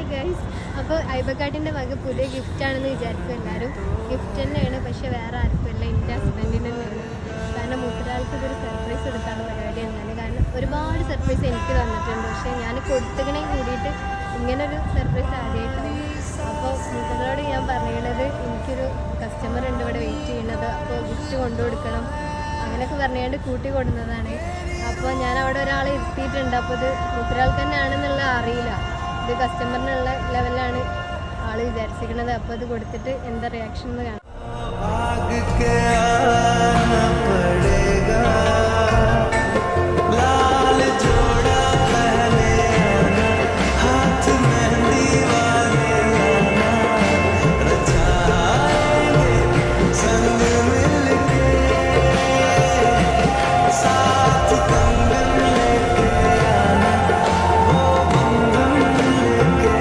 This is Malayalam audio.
Hi guys. അപ്പോൾ ഐബക്കാട്ടിൻ്റെ വക പുതിയ ഗിഫ്റ്റാണെന്ന് വിചാരിക്കും എല്ലാവരും. ഗിഫ്റ്റ് തന്നെയാണ്, പക്ഷേ വേറെ ആർക്കുമല്ല, എൻ്റെ ഹസ്ബൻഡിന് തന്നെയാണ്. കാരണം മൂപ്പരാൾക്ക് ഇതൊരു സർപ്രൈസ് എടുക്കാനുള്ള പരിപാടി എന്നാണ്. കാരണം ഒരുപാട് സർപ്രൈസ് എനിക്ക് തന്നിട്ടുണ്ട്, പക്ഷേ ഞാൻ കൊടുത്തതിനെ കൂടിയിട്ട് ഇങ്ങനൊരു സർപ്രൈസ് ആദ്യമായിട്ടാണ്. അപ്പോൾ മൂപ്പരോട് ഞാൻ പറയുന്നത്, എനിക്കൊരു കസ്റ്റമർ ഉണ്ട് ഇവിടെ വെയിറ്റ് ചെയ്യുന്നത്, അപ്പോൾ ഗിഫ്റ്റ് കൊണ്ടു കൊടുക്കണം അങ്ങനെയൊക്കെ പറഞ്ഞുകൊണ്ട് കൂട്ടി കൊടുക്കുന്നതാണ്. അപ്പോൾ ഞാൻ അവിടെ ഒരാളെ ഇരുത്തിയിട്ടുണ്ട്. അപ്പോൾ ഇത് മൂപ്പരാൾക്ക് തന്നെ ആണെന്നുള്ള അറിയില്ല, ഇത് കസ്റ്റമറിനുള്ള ലെവലിലാണ് ആൾ വിചാരിച്ചിരിക്കുന്നത്. അപ്പോൾ ഇത് കൊടുത്തിട്ട് എന്താ റിയാക്ഷൻ എന്ന് കാണാം.